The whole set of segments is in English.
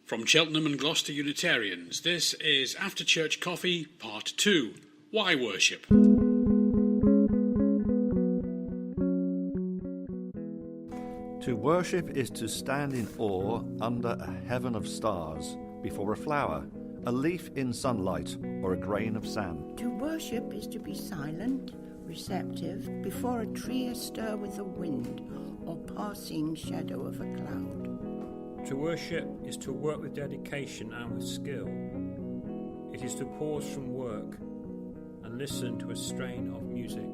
From Cheltenham and Gloucester Unitarians, this is After Church Coffee, Part 2, Why Worship? To worship is to stand in awe under a heaven of stars, before a flower, a leaf in sunlight, or a grain of sand. To worship is to be silent, receptive, before a tree astir with the wind, or passing shadow of a cloud. To worship is to work with dedication and with skill. It is to pause from work and listen to a strain of music.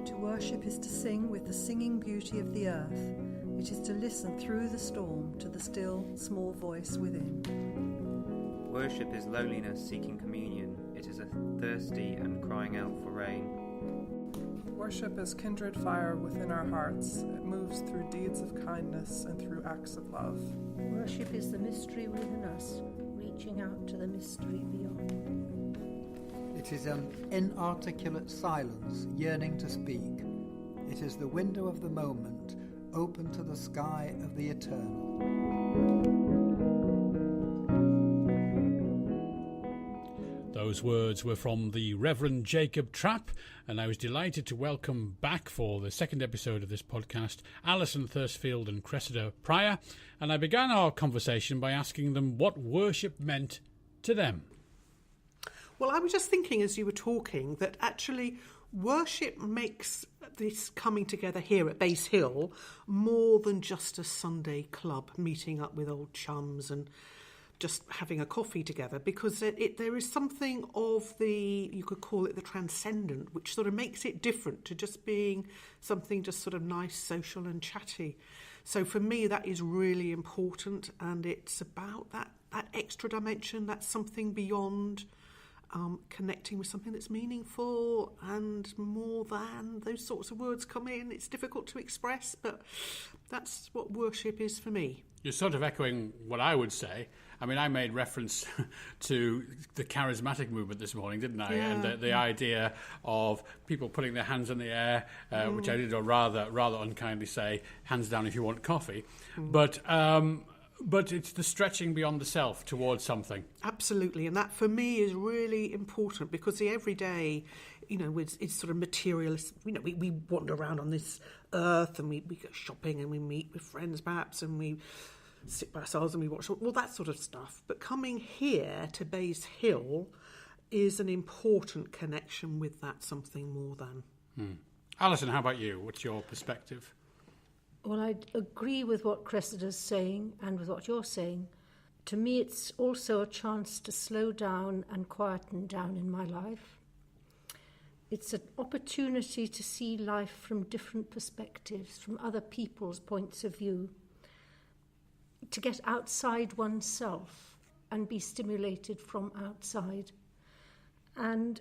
To worship is to sing with the singing beauty of the earth. It is to listen through the storm to the still, small voice within. Worship is loneliness seeking communion. It is a thirsty and crying out for rain. Worship is kindred fire within our hearts. It moves through deeds of kindness and through acts of love. Worship is the mystery within us, reaching out to the mystery beyond. It is an inarticulate silence, yearning to speak. It is the window of the moment, open to the sky of the eternal. Those words were from the Reverend Jacob Trapp, and I was delighted to welcome back for the second episode of this podcast Alison Thursfield and Cressida Pryor, and I began our conversation by asking them what worship meant to them. Well, I was just thinking as you were talking that actually worship makes this coming together here at Base Hill more than just a Sunday club meeting up with old chums and just having a coffee together, because there is something of the, you could call it the transcendent, which sort of makes it different to just being something just sort of nice, social and chatty. So for me, that is really important, and it's about that extra dimension, that's something beyond connecting with something that's meaningful and more than. Those sorts of words come in. It's difficult to express, but that's what worship is for me. You're sort of echoing what I would say. I mean, I made reference to the charismatic movement this morning, didn't I? Yeah. And the idea of people putting their hands in the air, which I did, or rather unkindly say, hands down if you want coffee. But it's the stretching beyond the self towards something. Absolutely, and that for me is really important, because the everyday, it's sort of materialist. We wander around on this earth, and we go shopping, and we meet with friends perhaps, and we sit by ourselves and we watch all that sort of stuff. But coming here to Base Hill is an important connection with that something more than. Alison, how about you? What's your perspective? Well, I agree with what Cressida's saying and with what you're saying. To me, it's also a chance to slow down and quieten down in my life. It's an opportunity to see life from different perspectives, from other people's points of view, to get outside oneself and be stimulated from outside. And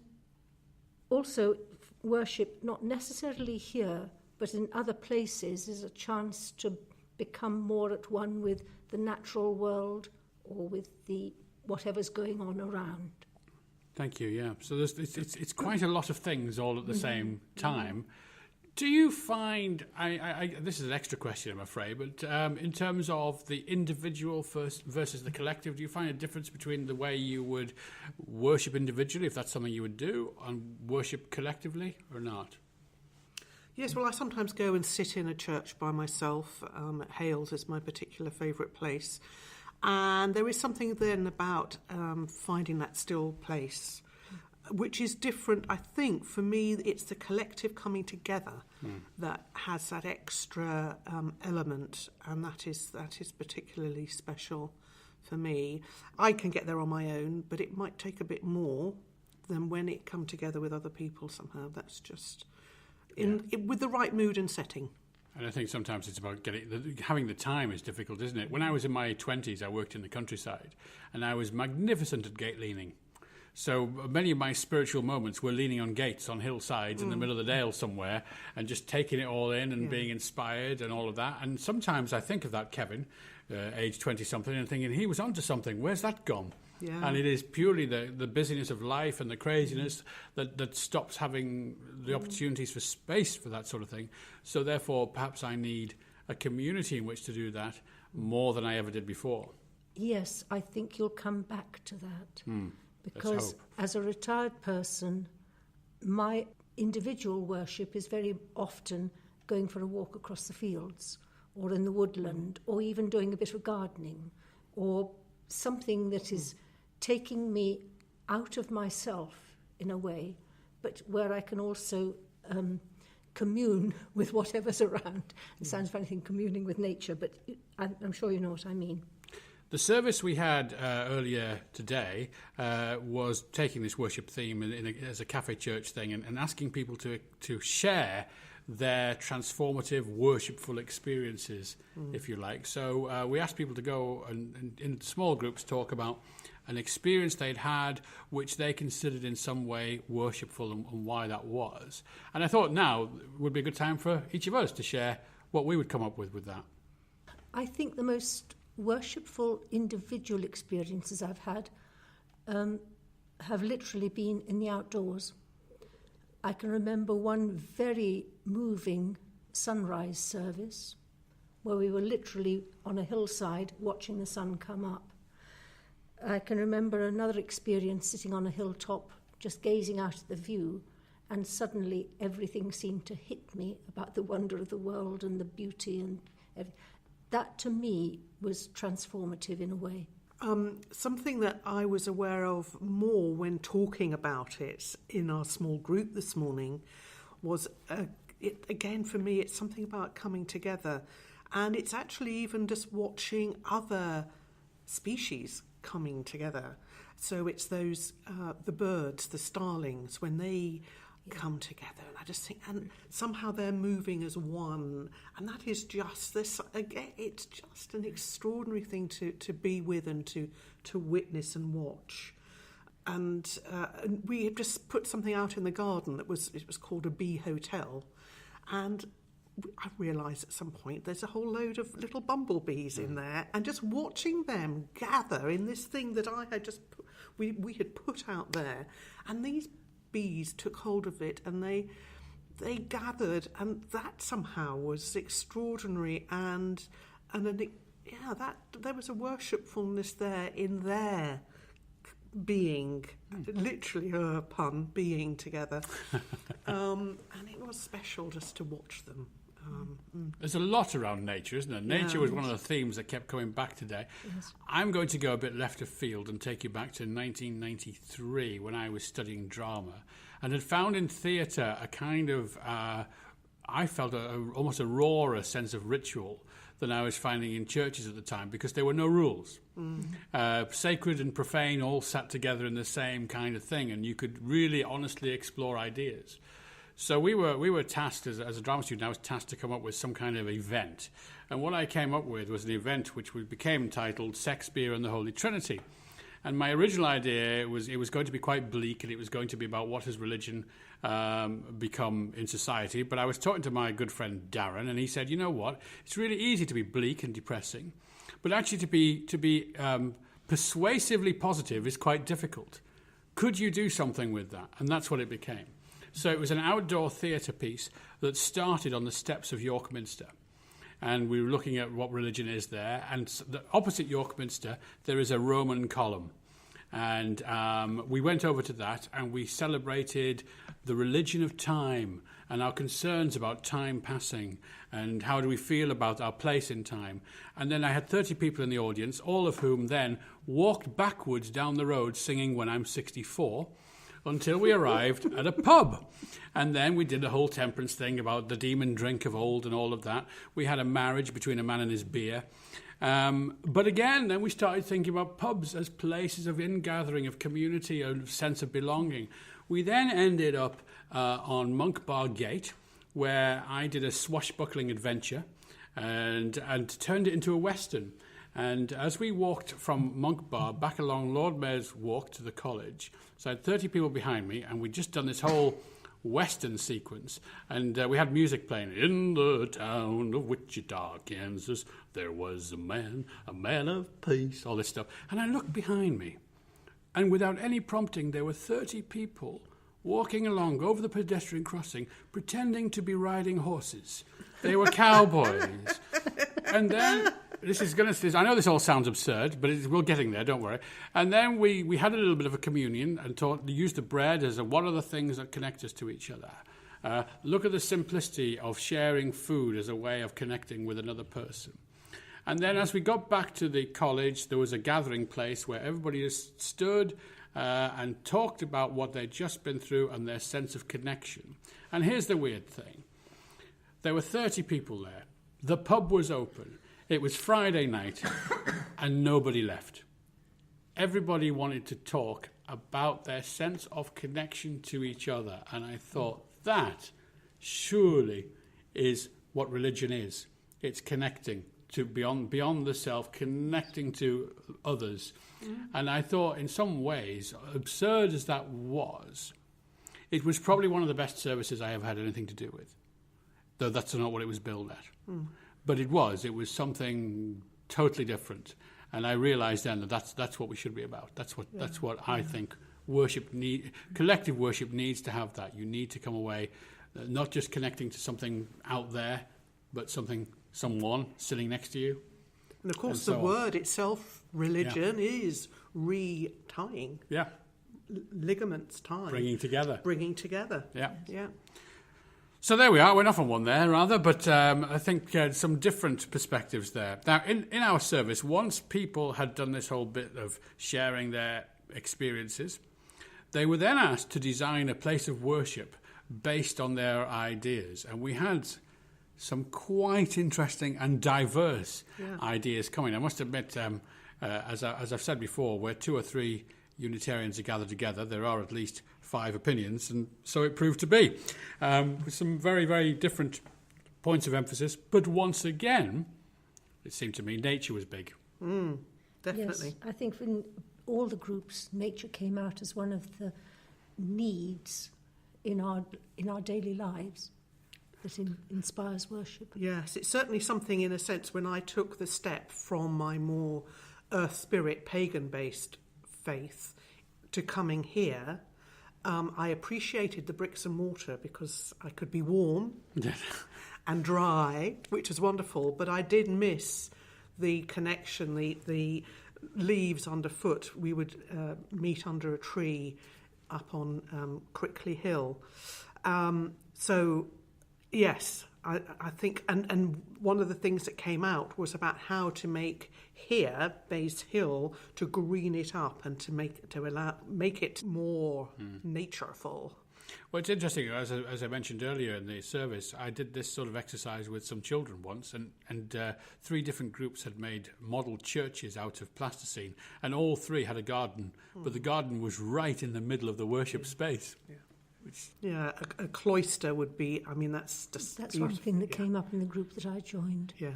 also worship, not necessarily here, but in other places, is a chance to become more at one with the natural world or with the whatever's going on around. Thank you, yeah. So it's quite a lot of things all at the same time. Do you find, this is an extra question, I'm afraid, but in terms of the individual versus the collective, do you find a difference between the way you would worship individually, if that's something you would do, and worship collectively, or not? Yes, well, I sometimes go and sit in a church by myself. At Hales is my particular favourite place. And there is something then about finding that still place, which is different. I think, for me, it's the collective coming together that has that extra element, and that is particularly special for me. I can get there on my own, but it might take a bit more than when it come together with other people somehow. That's just... with the right mood and setting. And I think sometimes it's about having the time is difficult, isn't it? When I was in my 20s, I worked in the countryside, and I was magnificent at gate leaning. So many of my spiritual moments were leaning on gates on hillsides in the middle of the dale somewhere, and just taking it all in and being inspired and all of that. And sometimes I think of that Kevin, age 20-something, and thinking, he was onto something. Where's that gone? Yeah. And it is purely the busyness of life and the craziness that stops having the opportunities for space for that sort of thing. So therefore, perhaps I need a community in which to do that more than I ever did before. yes, I think you'll come back to that. Let's Because hope. as a retired person, my individual worship is very often going for a walk across the fields or in the woodland or even doing a bit of gardening or something that is taking me out of myself in a way, but where I can also commune with whatever's around. It sounds funny thinking communing with nature, but I'm sure you know what I mean. The service we had earlier today was taking this worship theme as a cafe church thing and asking people to share their transformative, worshipful experiences, if you like. So we asked people to go and in small groups talk about an experience they'd had which they considered in some way worshipful and why that was. And I thought now would be a good time for each of us to share what we would come up with that. I think the most worshipful individual experiences I've had have literally been in the outdoors. I can remember one very moving sunrise service where we were literally on a hillside watching the sun come up. I can remember another experience sitting on a hilltop just gazing out at the view, and suddenly everything seemed to hit me about the wonder of the world and the beauty and everything. That to me was transformative in a way. Something that I was aware of more when talking about it in our small group this morning was, again for me, it's something about coming together. And it's actually even just watching other species coming together. So it's those, the birds, the starlings, when they come together, and I just think, and somehow they're moving as one, and that is just this again, it's just an extraordinary thing to be with and to witness and watch. And we had just put something out in the garden it was called a bee hotel, and I realised at some point there's a whole load of little bumblebees in there, and just watching them gather in this thing that I had just we had put out there, and these bees took hold of it and they gathered, and that somehow was extraordinary, and that there was a worshipfulness there in their being, literally a pun, being together, and it was special just to watch them. There's a lot around nature, isn't there? Nature was one of the themes that kept coming back today. Yes. I'm going to go a bit left of field and take you back to 1993 when I was studying drama and had found in theatre a kind of, I felt almost a rawer sense of ritual than I was finding in churches at the time, because there were no rules. Sacred and profane all sat together in the same kind of thing, and you could really honestly explore ideas. So we were tasked, as a drama student, I was tasked to come up with some kind of event. And what I came up with was an event which became titled Sex, Beer and the Holy Trinity. And my original idea was it was going to be quite bleak, and it was going to be about what has religion become in society. But I was talking to my good friend Darren, and he said, you know what, it's really easy to be bleak and depressing, but actually to be persuasively positive is quite difficult. Could you do something with that? And that's what it became. So it was an outdoor theatre piece that started on the steps of York Minster. And we were looking at what religion is there. And opposite York Minster, there is a Roman column. And we went over to that and we celebrated the religion of time and our concerns about time passing and how do we feel about our place in time. And then I had 30 people in the audience, all of whom then walked backwards down the road singing When I'm 64, until we arrived at a pub. And then we did the whole temperance thing about the demon drink of old and all of that. We had a marriage between a man and his beer. But again, then we started thinking about pubs as places of ingathering, of community, of sense of belonging. We then ended up on Monk Bar Gate, where I did a swashbuckling adventure and turned it into a western. And as we walked from Monk Bar back along Lord Mayor's Walk to the college, so I had 30 people behind me, and we'd just done this whole western sequence, and we had music playing. In the town of Wichita, Kansas, there was a man of peace, all this stuff. And I looked behind me, and without any prompting, there were 30 people walking along over the pedestrian crossing, pretending to be riding horses. They were cowboys. And then this is going to. I know this all sounds absurd, but we're getting there. Don't worry. And then we had a little bit of a communion and used the bread as what are the things that connect us to each other. Look at the simplicity of sharing food as a way of connecting with another person. And then as we got back to the college, there was a gathering place where everybody just stood and talked about what they'd just been through and their sense of connection. And here's the weird thing. There were 30 people there. The pub was open. It was Friday night, and nobody left. Everybody wanted to talk about their sense of connection to each other. And I thought, that surely is what religion is. It's connecting to beyond the self, connecting to others. And I thought, in some ways, absurd as that was, it was probably one of the best services I ever had anything to do with. Though that's not what it was billed at. But it was something totally different. And I realised then that that's what we should be about. That's what I think collective worship needs to have that. You need to come away not just connecting to something out there, but someone sitting next to you. And of course, the word itself, religion, is re-tying. Yeah. Ligaments tying. Bringing together. Yeah. So there we are. Went off on one there, rather, but I think some different perspectives there. Now, in our service, once people had done this whole bit of sharing their experiences, they were then asked to design a place of worship based on their ideas. And we had some quite interesting and diverse ideas coming. I must admit, as I've said before, where 2 or 3 Unitarians are gathered together, there are at least 5 opinions, and so it proved to be, with some very, very different points of emphasis. But once again, it seemed to me nature was big. Definitely. Yes, I think in all the groups, nature came out as one of the needs in our daily lives that inspires worship. Yes, it's certainly something, in a sense, when I took the step from my more earth spirit, pagan-based faith to coming here, I appreciated the bricks and mortar because I could be warm and dry, which was wonderful, but I did miss the connection, the leaves underfoot. We would meet under a tree up on Crickley Hill. So, yes, I think, and one of the things that came out was about how to make here, Base Hill, to green it up and to make it more natureful. Well, it's interesting, as I mentioned earlier in the service, I did this sort of exercise with some children once, and 3 different groups had made model churches out of plasticine, and all 3 had a garden, but the garden was right in the middle of the worship space. A cloister would be, that's just... That's one thing that came up in the group that I joined. Yeah.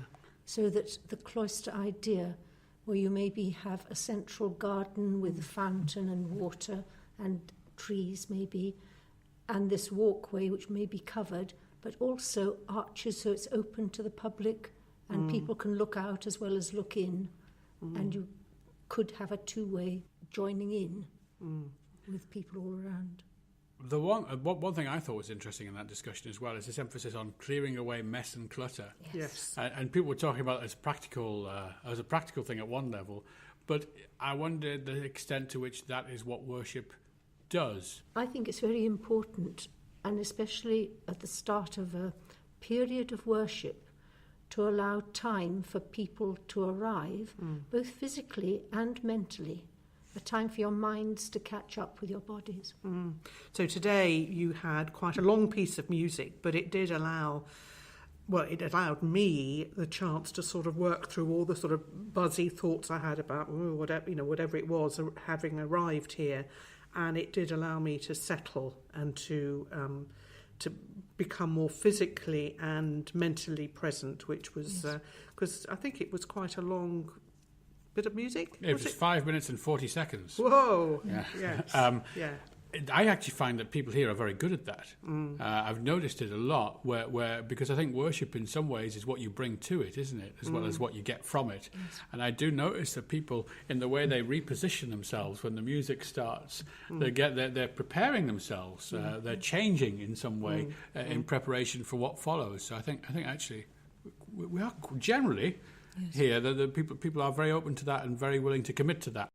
So that the cloister idea, where you maybe have a central garden with a fountain and water and trees maybe, and this walkway which may be covered, but also arches so it's open to the public and people can look out as well as look in, and you could have a 2-way joining in with people all around. The one thing I thought was interesting in that discussion as well is this emphasis on clearing away mess and clutter. Yes. And people were talking about it as a practical thing at one level, but I wondered the extent to which that is what worship does. I think it's very important, and especially at the start of a period of worship, to allow time for people to arrive, both physically and mentally. A time for your minds to catch up with your bodies. So today you had quite a long piece of music, but it did allowed me the chance to sort of work through all the sort of buzzy thoughts I had about whatever it was, having arrived here, and it did allow me to settle and to become more physically and mentally present, which was because I think it was quite a long bit of music. It was 5 minutes and 40 seconds. Whoa! Yeah. Yes. I actually find that people here are very good at that. I've noticed it a lot, where because I think worship in some ways is what you bring to it, isn't it, as well as what you get from it. Yes. And I do notice that people, in the way they reposition themselves when the music starts, they're preparing themselves. They're changing in some way in preparation for what follows. So I think actually we are generally here. The people are very open to that and very willing to commit to that.